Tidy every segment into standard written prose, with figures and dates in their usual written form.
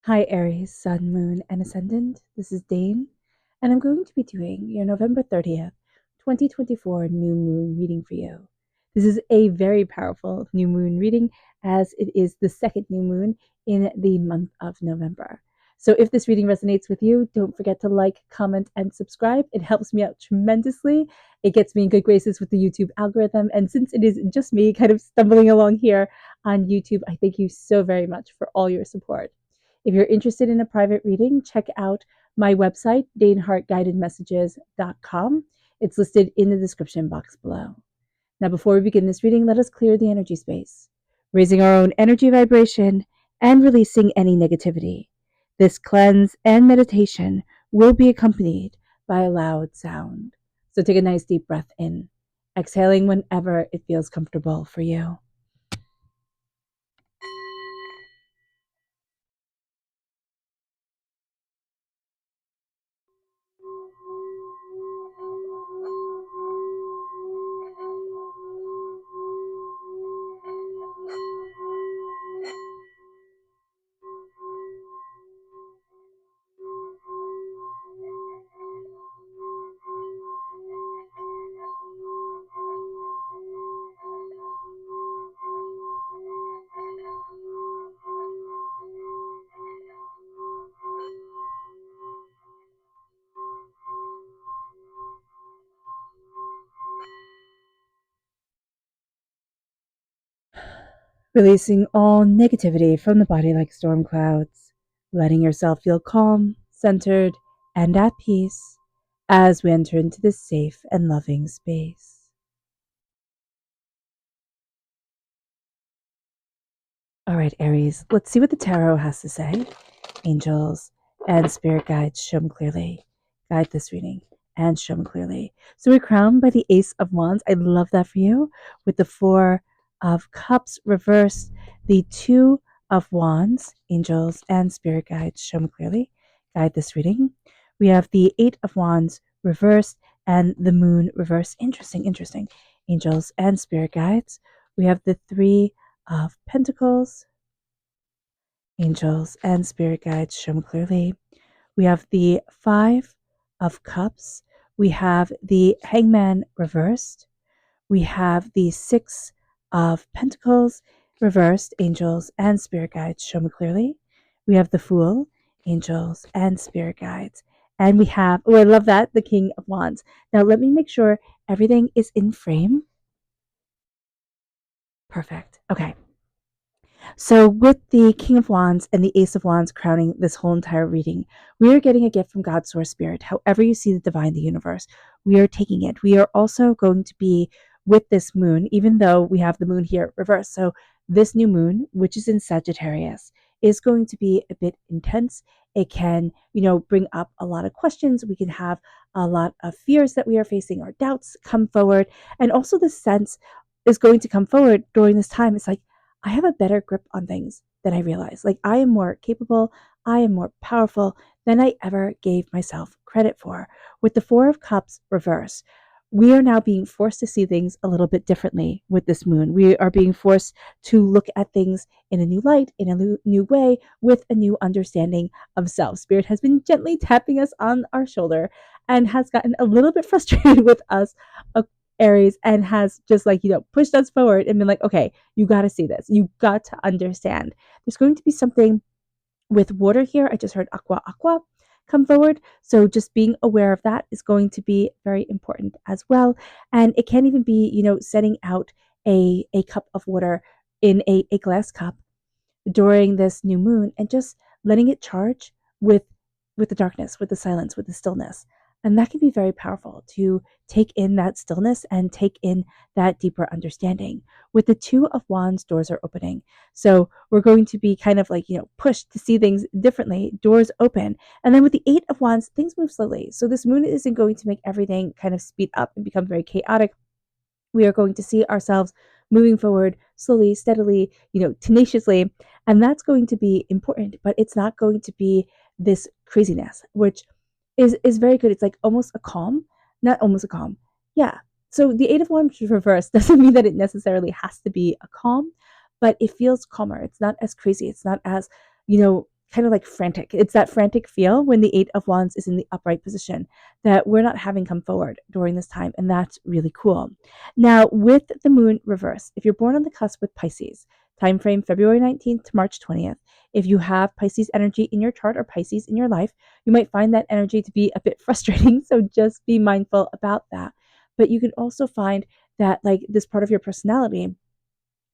Hi, Aries, Sun, Moon, and Ascendant. This is Dane, and I'm going to be doing your November 30th, 2024 new moon reading for you. This is a very powerful new moon reading as it is the second new moon in the month of November. So if this reading resonates with you, don't forget to like, comment, and subscribe. It helps me out tremendously. It gets me in good graces with the YouTube algorithm. And since it is just me kind of stumbling along here on YouTube, I thank you so very much for all your support. If you're interested in a private reading, check out my website, daneharttarot.com. It's listed in the description box below. Now, before we begin this reading, let us clear the energy space, raising our own energy vibration and releasing any negativity. This cleanse and meditation will be accompanied by a loud sound. So take a nice deep breath in, exhaling whenever it feels comfortable for you. Releasing all negativity from the body like storm clouds, letting yourself feel calm, centered, and at peace as we enter into this safe and loving space. All right, Aries, let's see what the tarot has to say. Angels and spirit guides, show them clearly. Guide this reading and show them clearly. So we're crowned by the Ace of Wands. I love that for you. With the Four of Cups reversed, the Two of Wands, angels and spirit guides, show them clearly. Guide this reading. We have the Eight of Wands reversed and the Moon reversed. Interesting. Angels and spirit guides. We have the Three of Pentacles, angels and spirit guides, show them clearly. We have the Five of Cups. We have the Hangman reversed. We have the Six of Pentacles reversed, angels and spirit guides, show me clearly. We have the Fool, angels and spirit guides. And we have, oh, I love that, the King of Wands. Now let me make sure everything is in frame. Perfect. Okay. So, with the King of Wands and the Ace of Wands crowning this whole entire reading, we are getting a gift from God's Source Spirit. However, you see the divine, the universe, we are taking it. We are also going to be with this moon, even though we have the moon here reversed. So, this new moon, which is in Sagittarius, is going to be a bit intense. It can, bring up a lot of questions. We can have a lot of fears that we are facing, or doubts come forward. And also, the sense is going to come forward during this time. It's like, I have a better grip on things than I realize. Like, I am more capable, I am more powerful than I ever gave myself credit for. With the Four of Cups reverse, we are now being forced to see things a little bit differently with this moon. We are being forced to look at things in a new light, in a new way, with a new understanding of self. Spirit has been gently tapping us on our shoulder and has gotten a little bit frustrated with us, Aries, and has just pushed us forward and been like, okay, you got to see this. You got to understand. There's going to be something with water here. I just heard aqua come forward. So just being aware of that is going to be very important as well. And it can even be, setting out a cup of water in a glass cup during this new moon and just letting it charge with the darkness, with the silence, with the stillness. And that can be very powerful to take in that stillness and take in that deeper understanding. With the Two of Wands, doors are opening. So we're going to be kind of pushed to see things differently, doors open. And then with the Eight of Wands, things move slowly. So this moon isn't going to make everything kind of speed up and become very chaotic. We are going to see ourselves moving forward slowly, steadily, tenaciously. And that's going to be important, but it's not going to be this craziness, which is very good. It's like almost a calm, not almost a calm. Yeah. So the Eight of Wands reverse doesn't mean that it necessarily has to be a calm, but it feels calmer. It's not as crazy. It's not as, kind of like frantic. It's that frantic feel when the Eight of Wands is in the upright position that we're not having come forward during this time. And that's really cool. Now, with the moon reverse, if you're born on the cusp with Pisces, time frame February 19th to March 20th, if you have Pisces energy in your chart or Pisces in your life, you might find that energy to be a bit frustrating. So just be mindful about that. But you can also find that like this part of your personality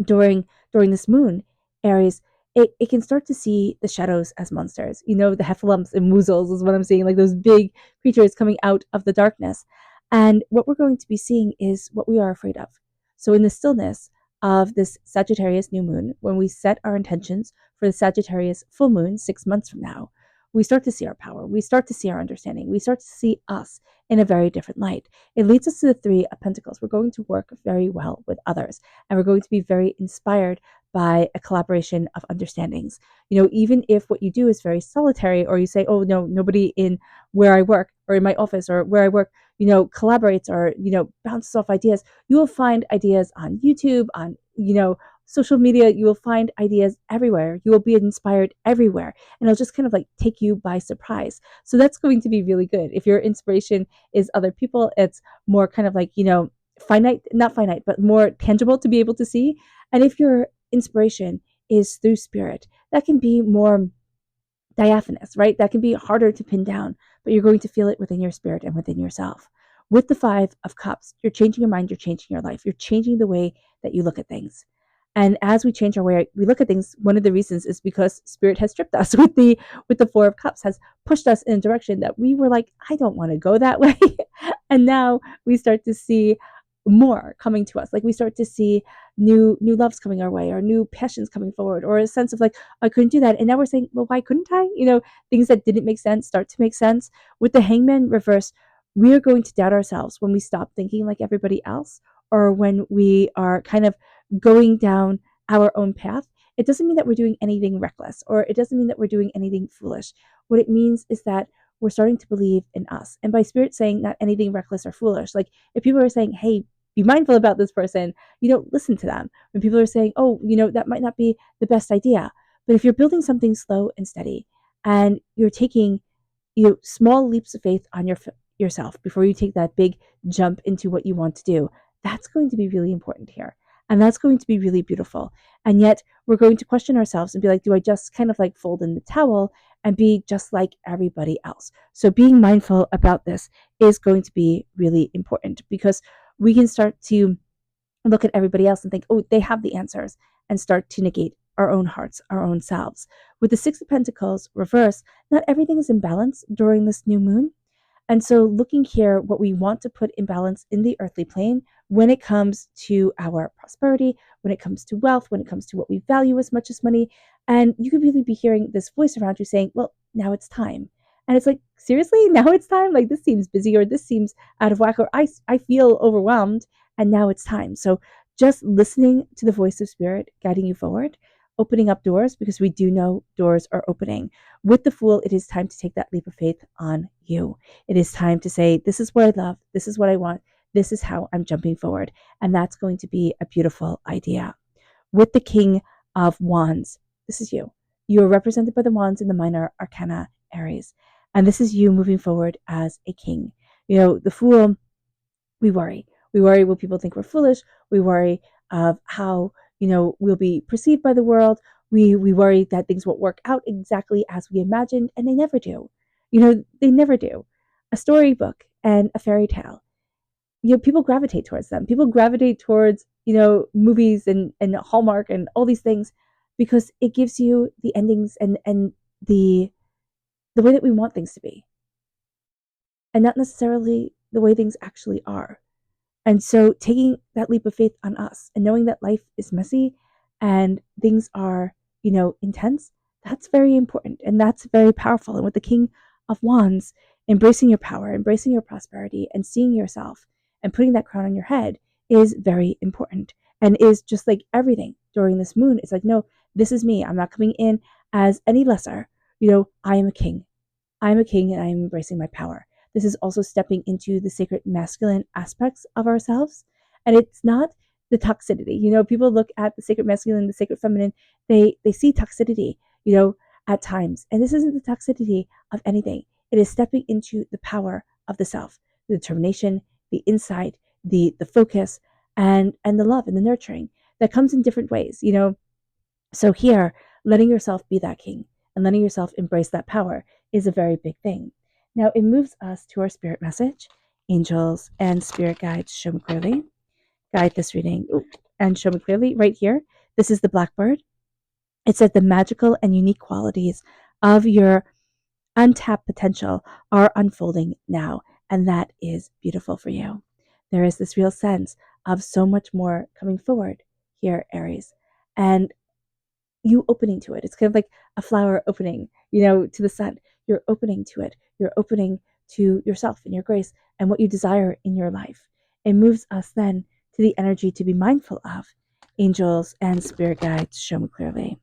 during this moon, Aries, it can start to see the shadows as monsters. You know, the heffalumps and woozles is what I'm seeing, like those big creatures coming out of the darkness. And what we're going to be seeing is what we are afraid of. So in the stillness of this Sagittarius new moon, when we set our intentions for the Sagittarius full moon 6 months from now, we start to see our power. We start to see our understanding. We start to see us in a very different light. It leads us to the Three of Pentacles. We're going to work very well with others, and we're going to be very inspired by a collaboration of understandings. You know, even if what you do is very solitary, or you say, oh, no, nobody in where I work or in my office or where I work, you know, collaborates or, you know, bounces off ideas, you will find ideas on YouTube, on, you know, social media. You will find ideas everywhere. You will be inspired everywhere, and it'll just kind of like take you by surprise. So that's going to be really good. If your inspiration is other people, it's more kind of like, you know, finite, not finite, but more tangible to be able to see. And if your inspiration is through spirit, that can be more diaphanous, right? That can be harder to pin down, but you're going to feel it within your spirit and within yourself. With the Five of Cups, you're changing your mind, you're changing your life, you're changing the way that you look at things. And as we change our way we look at things, one of the reasons is because spirit has stripped us with the Four of Cups, has pushed us in a direction that we were like, I don't want to go that way. And now we start to see more coming to us. Like we start to see new loves coming our way, or new passions coming forward, or a sense of like, I couldn't do that. And now we're saying, well, why couldn't I? You know, things that didn't make sense start to make sense. With the Hangman reverse, we are going to doubt ourselves when we stop thinking like everybody else, or when we are kind of going down our own path. It doesn't mean that we're doing anything reckless, or it doesn't mean that we're doing anything foolish. What it means is that we're starting to believe in us. And by spirit saying not anything reckless or foolish, like if people are saying, hey, be mindful about this person, you don't listen to them. When people are saying, oh, you know, that might not be the best idea. But if you're building something slow and steady, and you're taking, you know, small leaps of faith on yourself before you take that big jump into what you want to do, that's going to be really important here. And that's going to be really beautiful. And yet we're going to question ourselves and be like, do I just kind of like fold in the towel and be just like everybody else? So being mindful about this is going to be really important, because we can start to look at everybody else and think, oh, they have the answers, and start to negate our own hearts, our own selves. With the Six of Pentacles reverse, not everything is in balance during this new moon. And so looking here, what we want to put in balance in the earthly plane when it comes to our prosperity, when it comes to wealth, when it comes to what we value as much as money. And you could really be hearing this voice around you saying, well, now it's time. And it's like, seriously, now it's time? Like this seems busy, or this seems out of whack, or I feel overwhelmed, and now it's time. So just listening to the voice of spirit guiding you forward, opening up doors, because we do know doors are opening. With the Fool, it is time to take that leap of faith on you. It is time to say, this is what I love. This is what I want. This is how I'm jumping forward. And that's going to be a beautiful idea. With the King of Wands, this is you. You are represented by the wands in the minor arcana, Aries. And this is you moving forward as a king. You know, the Fool, we worry. We worry will people think we're foolish. We worry of how, you know, we'll be perceived by the world. We worry that things won't work out exactly as we imagined, and they never do. You know, they never do. A storybook and a fairy tale, you know, people gravitate towards them. People gravitate towards, you know, movies and Hallmark and all these things, because it gives you the endings and the way that we want things to be, and not necessarily the way things actually are. And so taking that leap of faith on us and knowing that life is messy and things are, you know, intense, that's very important, and that's very powerful. And with the King of Wands, embracing your power, embracing your prosperity, and seeing yourself and putting that crown on your head is very important, and is just like everything during this moon. It's like, no, this is me. I'm not coming in as any lesser. You know, I am a king. I am a king, and I am embracing my power. This is also stepping into the sacred masculine aspects of ourselves. And it's not the toxicity. You know, people look at the sacred masculine, the sacred feminine, they see toxicity, you know, at times. And this isn't the toxicity of anything. It is stepping into the power of the self, the determination, the insight, the focus, and the love and the nurturing that comes in different ways. So here, letting yourself be that king and letting yourself embrace that power is a very big thing. Now it moves us to our spirit message. Angels and spirit guides, show me clearly. Guide this reading. And show me clearly right here. This is the blackbird. It says the magical and unique qualities of your untapped potential are unfolding now, and that is beautiful for you. There is this real sense of so much more coming forward here, Aries, and you opening to it. It's kind of like a flower opening, to the sun. You're opening to it. You're opening to yourself and your grace and what you desire in your life. It moves us then to the energy to be mindful of. Angels and spirit guides, show me clearly.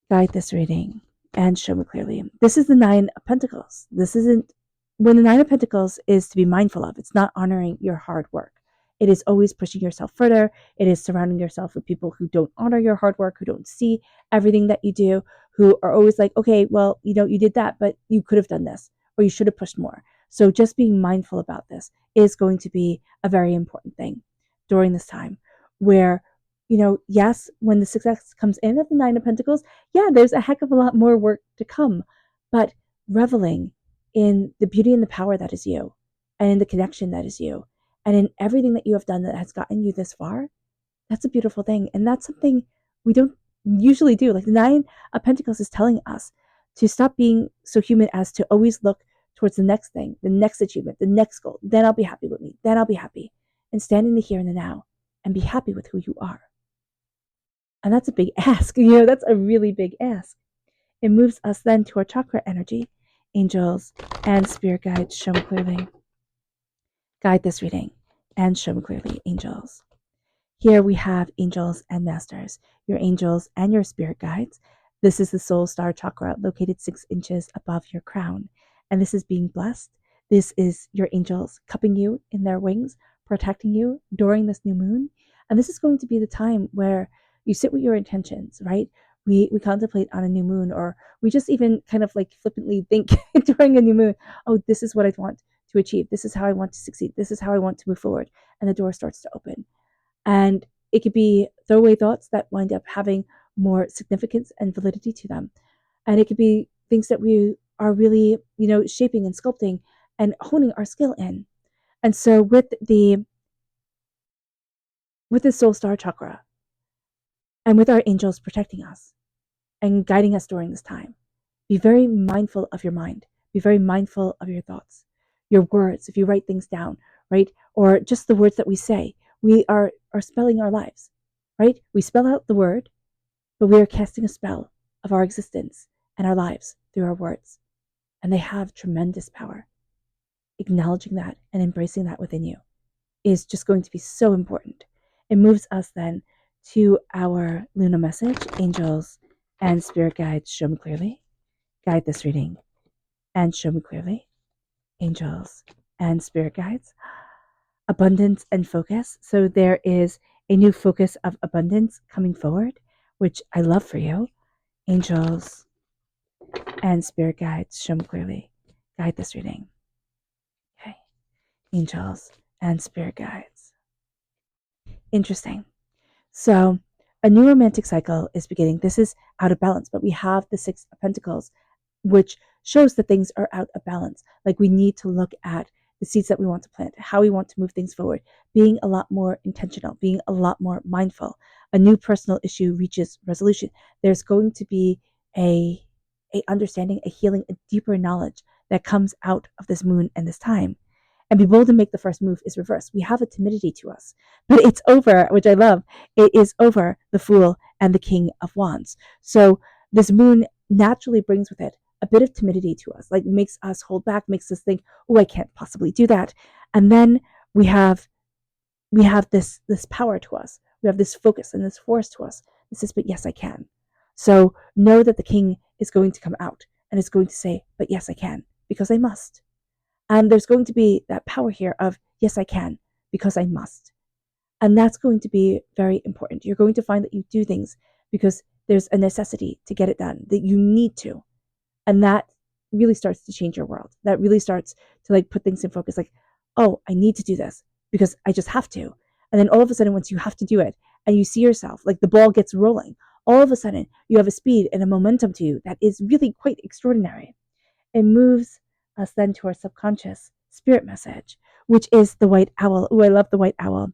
Guide this reading and show me clearly. This is the Nine of Pentacles. This isn't, when the Nine of Pentacles is to be mindful of, it's not honoring your hard work. It is always pushing yourself further. It is surrounding yourself with people who don't honor your hard work, who don't see everything that you do, who are always like, okay, well, you did that, but you could have done this, or you should have pushed more. So just being mindful about this is going to be a very important thing during this time where, yes, when the success comes in at the Nine of Pentacles, yeah, there's a heck of a lot more work to come, but reveling in the beauty and the power that is you, and in the connection that is you, and in everything that you have done that has gotten you this far, that's a beautiful thing. And that's something we don't usually do. Like the Nine of Pentacles is telling us to stop being so human as to always look towards the next thing, the next achievement, the next goal. Then I'll be happy with me. Then I'll be happy. And stand in the here and the now and be happy with who you are. And that's a big ask. That's a really big ask. It moves us then to our chakra energy. Angels and spirit guides, show me clearly. Guide this reading and show me clearly, angels. Here we have angels and masters, your angels and your spirit guides. This is the soul star chakra located 6 inches above your crown. And this is being blessed. This is your angels cupping you in their wings, protecting you during this new moon. And this is going to be the time where you sit with your intentions, right? We contemplate on a new moon, or we just even kind of like flippantly think during a new moon, oh, this is what I want to achieve. This is how I want to succeed. This is how I want to move forward. And the door starts to open. And it could be throwaway thoughts that wind up having more significance and validity to them. And it could be things that we are really, shaping and sculpting and honing our skill in. And so with the soul star chakra and with our angels protecting us and guiding us during this time, be very mindful of your mind. Be very mindful of your thoughts, your words. If you write things down, right? Or just the words that we say, we are spelling our lives, right? We spell out the word, but we are casting a spell of our existence and our lives through our words. And they have tremendous power. Acknowledging that and embracing that within you is just going to be so important. It moves us then to our Luna message. Angels and spirit guides, show me clearly. Guide this reading and show me clearly. Angels and spirit guides. Abundance and focus. So there is a new focus of abundance coming forward, which I love for you. Angels and spirit guides, show me clearly. Guide this reading. Okay. Angels and spirit guides. Interesting. So a new romantic cycle is beginning. This is out of balance, but we have the 6 of Pentacles, which shows that things are out of balance. Like we need to look at the seeds that we want to plant, how we want to move things forward, being a lot more intentional, being a lot more mindful. A new personal issue reaches resolution. There's going to be a understanding, a healing, a deeper knowledge that comes out of this moon and this time. And be bold and make the first move is reversed. We have a timidity to us, but it's over, which I love. It is over the Fool and the King of Wands. So this moon naturally brings with it a bit of timidity to us, like makes us hold back, makes us think, oh, I can't possibly do that. And then we have this power to us. We have this focus and this force to us. This is, but yes, I can. So know that the king is going to come out and is going to say, but yes, I can, because I must. And there's going to be that power here of, yes, I can, because I must. And that's going to be very important. You're going to find that you do things because there's a necessity to get it done, that you need to. And that really starts to change your world. That really starts to like put things in focus, like, oh, I need to do this because I just have to. And then all of a sudden, once you have to do it and you see yourself, like the ball gets rolling, all of a sudden you have a speed and a momentum to you that is really quite extraordinary. It moves us then to our subconscious spirit message, which is the white owl. Oh, I love the white owl.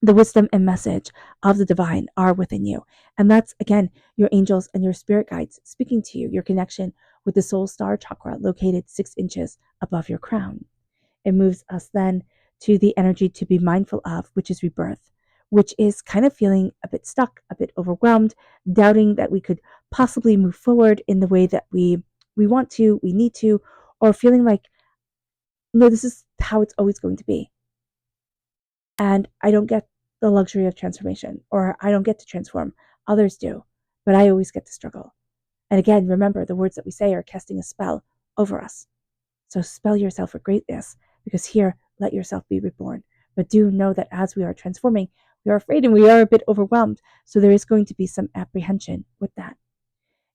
The wisdom and message of the divine are within you. And that's, again, your angels and your spirit guides speaking to you, your connection with the soul star chakra located 6 inches above your crown. It moves us then to the energy to be mindful of, which is rebirth, which is kind of feeling a bit stuck, a bit overwhelmed, doubting that we could possibly move forward in the way that we want to, we need to, or feeling like, no, this is how it's always going to be. And I don't get the luxury of transformation, or I don't get to transform. Others do, but I always get to struggle. And again, remember, the words that we say are casting a spell over us. So spell yourself for greatness, because here, let yourself be reborn. But do know that as we are transforming, we are afraid and we are a bit overwhelmed. So there is going to be some apprehension with that.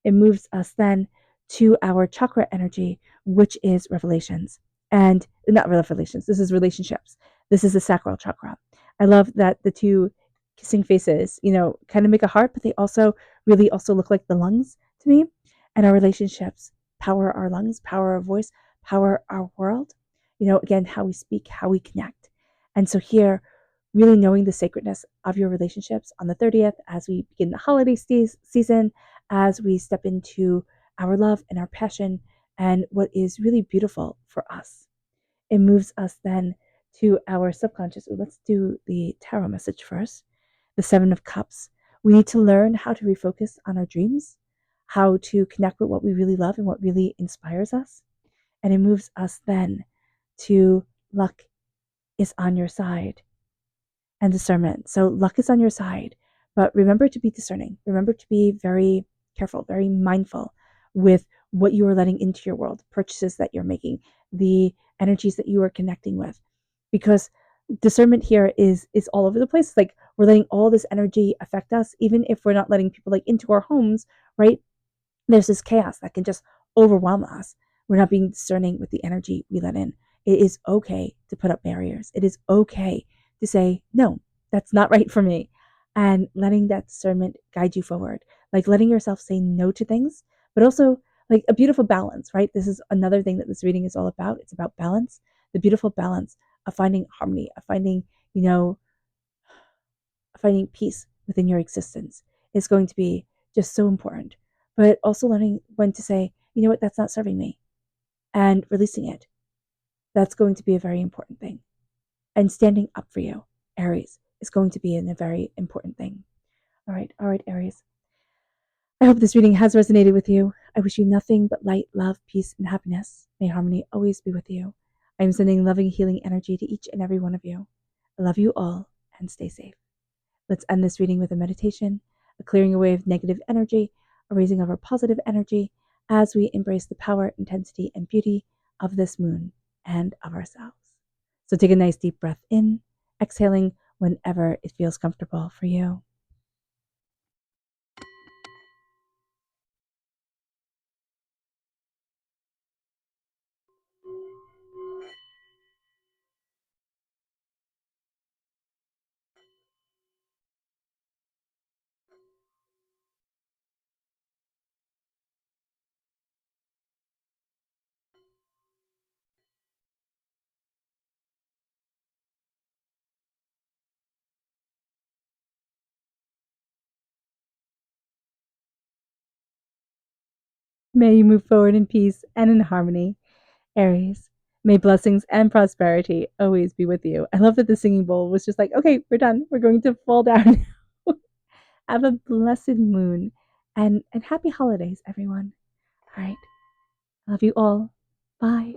It moves us then to our chakra energy, which is revelations. And not revelations, this is relationships. This is the sacral chakra. I love that the two kissing faces, kind of make a heart, but they also really also look like the lungs to me. And our relationships power our lungs, power our voice, power our world. Again, how we speak, how we connect. And so here, really knowing the sacredness of your relationships on the 30th as we begin the holiday season, as we step into our love and our passion and what is really beautiful for us. It moves us then to our subconscious. Let's do the tarot message first. The 7 of Cups. We need to learn how to refocus on our dreams, how to connect with what we really love and what really inspires us. And it moves us then to luck is on your side and discernment. So luck is on your side, but remember to be discerning. Remember to be very careful, very mindful with what you are letting into your world, purchases that you're making, the energies that you are connecting with, because discernment here is all over the place. It's like we're letting all this energy affect us, even if we're not letting people like into our homes, right? There's this chaos that can just overwhelm us. We're not being discerning with the energy we let in. It is okay to put up barriers. It is okay to say, no, that's not right for me. And letting that discernment guide you forward, like letting yourself say no to things, but also like a beautiful balance, right? This is another thing that this reading is all about. It's about balance, the beautiful balance of finding harmony, of finding, finding peace within your existence is going to be just so important. But also learning when to say, you know what, that's not serving me, and releasing it. That's going to be a very important thing. And standing up for you, Aries, is going to be a very important thing. All right, Aries. I hope this reading has resonated with you. I wish you nothing but light, love, peace, and happiness. May harmony always be with you. I am sending loving, healing energy to each and every one of you. I love you all, and stay safe. Let's end this reading with a meditation, a clearing away of negative energy, a raising of our positive energy as we embrace the power, intensity, and beauty of this moon and of ourselves. So take a nice deep breath in, exhaling whenever it feels comfortable for you. May you move forward in peace and in harmony, Aries. May blessings and prosperity always be with you. I love that the singing bowl was just like, okay, we're done. We're going to fall down. Have a blessed moon and happy holidays, everyone. All right. Love you all. Bye.